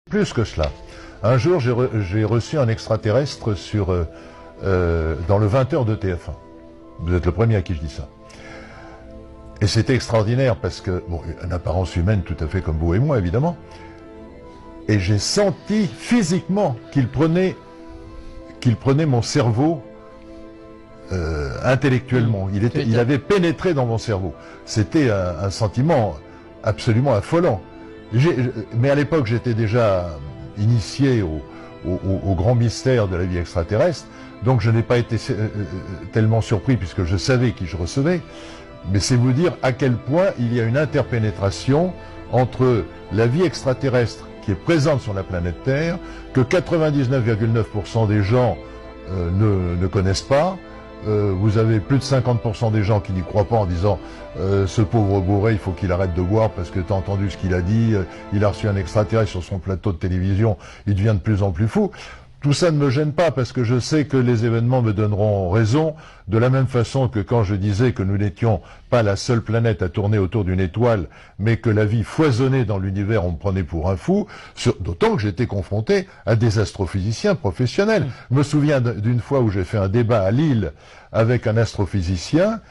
Plus que cela. Un jour, j'ai reçu un extraterrestre dans le 20h de TF1. Vous êtes le premier à qui je dis ça. Et c'était extraordinaire parce que, bon, une apparence humaine tout à fait comme vous et moi, évidemment. Et j'ai senti physiquement qu'il prenait mon cerveau intellectuellement. Il avait pénétré dans mon cerveau. C'était un sentiment absolument affolant. Mais à l'époque, j'étais déjà initié au grand mystère de la vie extraterrestre, donc je n'ai pas été tellement surpris puisque je savais qui je recevais. Mais c'est vous dire à quel point il y a une interpénétration entre la vie extraterrestre qui est présente sur la planète Terre, que 99,9% des gens ne connaissent pas. Vous avez plus de 50% des gens qui n'y croient pas en disant ce pauvre bourré, il faut qu'il arrête de boire parce que tu as entendu ce qu'il a dit, il a reçu un extraterrestre sur son plateau de télévision, il devient de plus en plus fou. Tout ça ne me gêne pas parce que je sais que les événements me donneront raison, de la même façon que quand je disais que nous n'étions pas la seule planète à tourner autour d'une étoile, mais que la vie foisonnait dans l'univers, on me prenait pour un fou, d'autant que j'étais confronté à des astrophysiciens professionnels. Je me souviens d'une fois où j'ai fait un débat à Lille avec un astrophysicien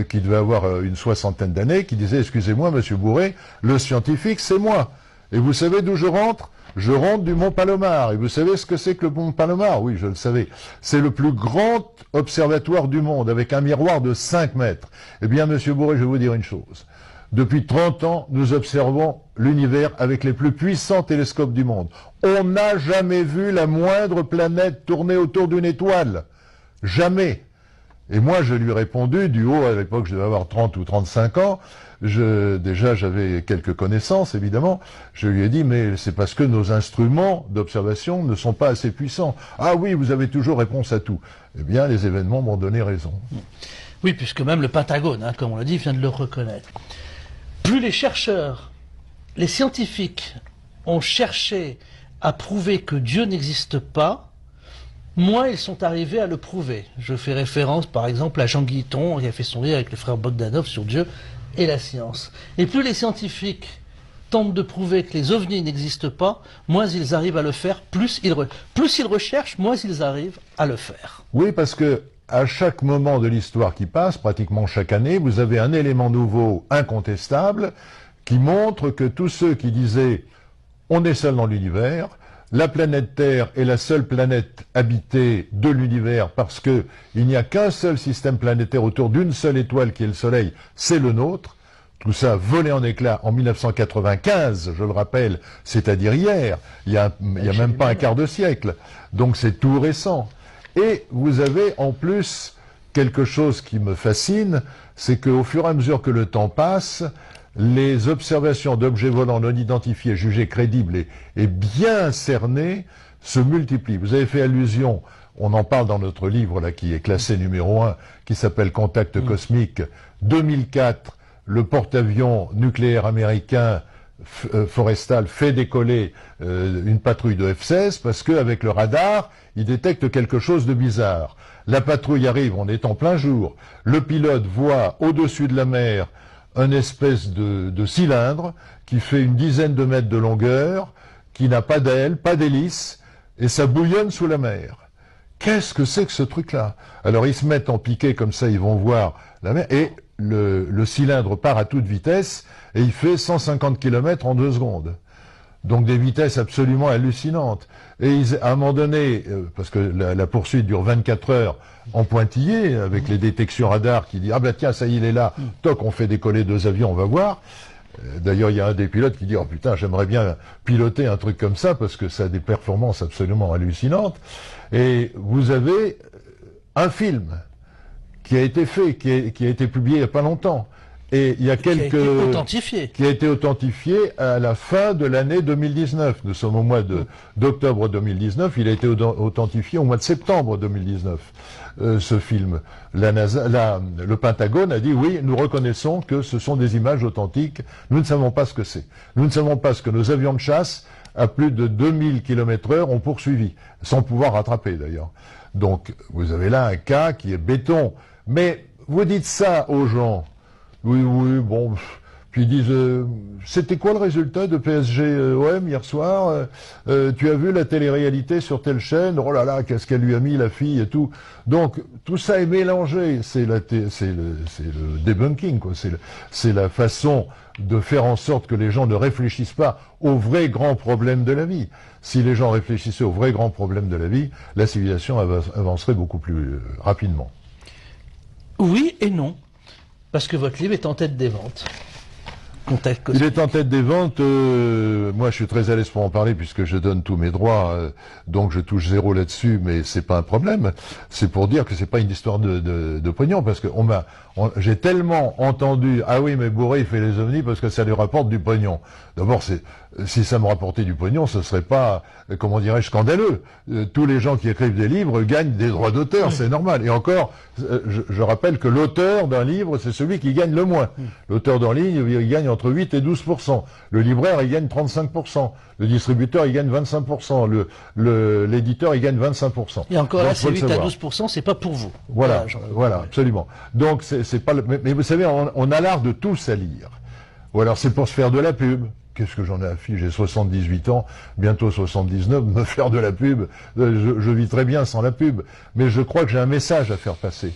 qui devait avoir une soixantaine d'années, qui disait « Excusez-moi, monsieur Bourré, le scientifique, c'est moi. Et vous savez d'où je rentre ? Je rentre du Mont Palomar. Et vous savez ce que c'est que le Mont Palomar ? Oui, je le savais. C'est le plus grand observatoire du monde, avec un miroir de 5 mètres. Eh bien, monsieur Bourré, je vais vous dire une chose. Depuis 30 ans, nous observons l'univers avec les plus puissants télescopes du monde. On n'a jamais vu la moindre planète tourner autour d'une étoile. Jamais. Et moi, je lui ai répondu, du haut, à l'époque, je devais avoir 30 ou 35 ans, déjà, j'avais quelques connaissances, évidemment, je lui ai dit, mais c'est parce que nos instruments d'observation ne sont pas assez puissants. Ah oui, vous avez toujours réponse à tout. Eh bien, les événements m'ont donné raison. Oui, puisque même le Pentagone, comme on l'a dit, vient de le reconnaître. Plus les chercheurs, les scientifiques ont cherché à prouver que Dieu n'existe pas, moins ils sont arrivés à le prouver. Je fais référence par exemple à Jean Guiton qui a fait son livre avec le frère Bogdanov sur Dieu et la science. Et plus les scientifiques tentent de prouver que les ovnis n'existent pas, moins ils arrivent à le faire, plus ils recherchent, moins ils arrivent à le faire. Oui, parce que à chaque moment de l'histoire qui passe, pratiquement chaque année, vous avez un élément nouveau, incontestable, qui montre que tous ceux qui disaient « on est seul dans l'univers », la planète Terre est la seule planète habitée de l'univers parce que il n'y a qu'un seul système planétaire autour d'une seule étoile qui est le Soleil, c'est le nôtre. Tout ça volé en éclats en 1995, je le rappelle, c'est-à-dire hier, il y a même pas un quart de siècle. Donc c'est tout récent. Et vous avez en plus quelque chose qui me fascine, c'est qu'au fur et à mesure que le temps passe, les observations d'objets volants non identifiés, jugés crédibles et bien cernés, se multiplient. Vous avez fait allusion, on en parle dans notre livre là qui est classé numéro 1, qui s'appelle Contact cosmique. 2004, le porte-avions nucléaire américain Forrestal fait décoller une patrouille de F-16 parce qu'avec le radar, il détecte quelque chose de bizarre. La patrouille arrive, on est en plein jour. Le pilote voit au-dessus de la mer un espèce de cylindre qui fait une dizaine de mètres de longueur, qui n'a pas d'aile, pas d'hélice, et ça bouillonne sous la mer. Qu'est-ce que c'est que ce truc-là? Alors ils se mettent en piqué comme ça, ils vont voir la mer, et le cylindre part à toute vitesse, et il fait 150 km en 2 secondes. Donc des vitesses absolument hallucinantes. Et à un moment donné, parce que la poursuite dure 24 heures en pointillé, avec les détections radar qui dit « Ah ben tiens, ça y est, il est là, toc, on fait décoller 2 avions, on va voir ». D'ailleurs, il y a un des pilotes qui dit « Oh putain, j'aimerais bien piloter un truc comme ça, parce que ça a des performances absolument hallucinantes ». Et vous avez un film qui a été fait, qui a été publié il n'y a pas longtemps. Et il y a qui a été authentifié à la fin de l'année 2019. Nous sommes au mois d'octobre 2019. Il a été authentifié au mois de septembre 2019. Ce film, le Pentagone a dit oui, nous reconnaissons que ce sont des images authentiques. Nous ne savons pas ce que c'est. Nous ne savons pas ce que nos avions de chasse à plus de 2000 km/h ont poursuivi, sans pouvoir rattraper d'ailleurs. Donc vous avez là un cas qui est béton. Mais vous dites ça aux gens. Oui, bon, Puis ils disent, c'était quoi le résultat de PSG-OM hier soir? Tu as vu la télé-réalité sur telle chaîne? Oh là là, qu'est-ce qu'elle lui a mis, la fille et tout. Donc, tout ça est mélangé. C'est le debunking, quoi. C'est la façon de faire en sorte que les gens ne réfléchissent pas aux vrais grands problèmes de la vie. Si les gens réfléchissaient aux vrais grands problèmes de la vie, la civilisation avancerait beaucoup plus rapidement. Oui et non, parce que votre livre est en tête des ventes. Il est en tête des ventes. Moi, je suis très à l'aise pour en parler puisque je donne tous mes droits, donc je touche zéro là-dessus, mais c'est pas un problème. C'est pour dire que c'est pas une histoire de pognon, parce que j'ai tellement entendu, ah oui, mais Bourré il fait les ovnis parce que ça lui rapporte du pognon. D'abord, si ça me rapportait du pognon, ce serait pas, comment dirais-je, scandaleux. Tous les gens qui écrivent des livres gagnent des droits d'auteur, c'est normal. Et encore, je rappelle que l'auteur d'un livre, c'est celui qui gagne le moins. L'auteur d'un livre, il gagne entre 8 et 12%. Le libraire, il gagne 35%. Le distributeur, il gagne 25%. L'éditeur, il gagne 25%. Et encore là, c'est 8 à 12%, c'est pas pour vous. Voilà, absolument. Donc, c'est pas mais vous savez, on a l'art de tout salir. Ou alors, c'est pour se faire de la pub. Qu'est-ce que j'en ai à fiche? J'ai 78 ans, bientôt 79, me faire de la pub, je vis très bien sans la pub. Mais je crois que j'ai un message à faire passer.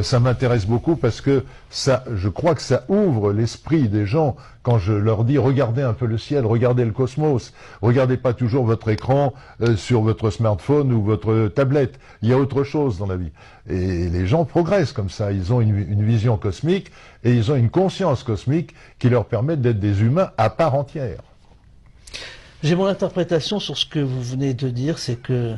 Ça m'intéresse beaucoup parce que je crois que ça ouvre l'esprit des gens quand je leur dis regardez un peu le ciel, regardez le cosmos, regardez pas toujours votre écran sur votre smartphone ou votre tablette. Il y a autre chose dans la vie. Et les gens progressent comme ça. Ils ont une vision cosmique et ils ont une conscience cosmique qui leur permet d'être des humains à part entière. J'ai mon interprétation sur ce que vous venez de dire, c'est que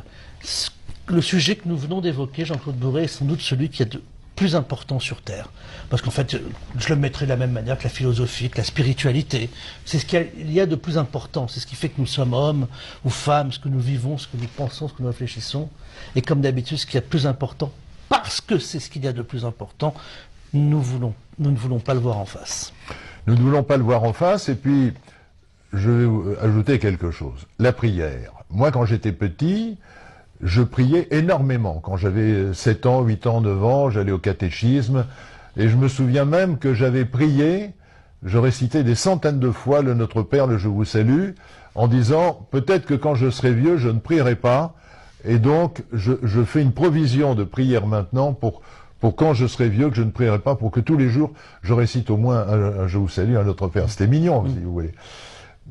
le sujet que nous venons d'évoquer, Jean-Claude Bourré, est sans doute celui qui est de plus important sur Terre. Parce qu'en fait, je le mettrai de la même manière que la philosophie, que la spiritualité. C'est ce qu'il y a de plus important. C'est ce qui fait que nous sommes hommes ou femmes, ce que nous vivons, ce que nous pensons, ce que nous réfléchissons. Et comme d'habitude, ce qu'il y a de plus important, parce que c'est ce qu'il y a de plus important, nous ne voulons pas le voir en face. Nous ne voulons pas le voir en face, et puis je vais vous ajouter quelque chose. La prière. Moi, quand j'étais petit, je priais énormément. Quand j'avais 7 ans, 8 ans, 9 ans, j'allais au catéchisme, et je me souviens même que j'avais prié, je récitais des centaines de fois le Notre Père, le Je vous salue, en disant, peut-être que quand je serai vieux, je ne prierai pas, et donc je fais une provision de prière maintenant pour quand je serai vieux, que je ne prierai pas, pour que tous les jours, je récite au moins un Je vous salue, un Notre Père. C'était mignon, si vous voulez.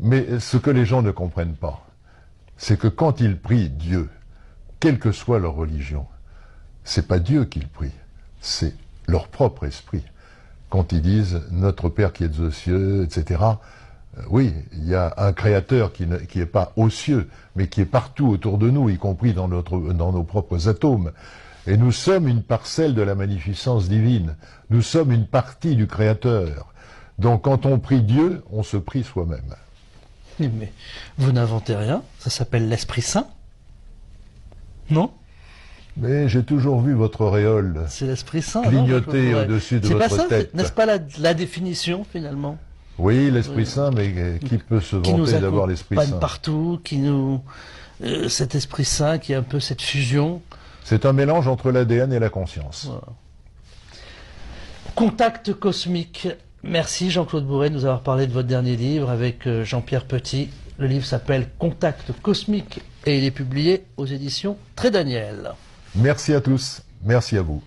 Mais ce que les gens ne comprennent pas, c'est que quand ils prient Dieu, quelle que soit leur religion, c'est pas Dieu qu'ils prient, c'est leur propre esprit. Quand ils disent « Notre Père qui êtes aux cieux », etc., oui, il y a un créateur qui n'est pas aux cieux, mais qui est partout autour de nous, y compris dans nos propres atomes. Et nous sommes une parcelle de la magnificence divine. Nous sommes une partie du Créateur. Donc quand on prie Dieu, on se prie soi-même. Mais vous n'inventez rien, ça s'appelle l'Esprit Saint. Non? Mais j'ai toujours vu votre auréole c'est l'Esprit Saint, clignoter au-dessus de votre tête. N'est-ce pas la définition, finalement? Oui, l'Esprit Saint, mais qui peut se vanter d'avoir l'Esprit Saint? Partout, cet Esprit Saint qui est un peu cette fusion. C'est un mélange entre l'ADN et la conscience. Voilà. Contact cosmique. Merci Jean-Claude Bourré de nous avoir parlé de votre dernier livre avec Jean-Pierre Petit. Le livre s'appelle Contact cosmique et il est publié aux éditions Trédaniel. Merci à tous. Merci à vous.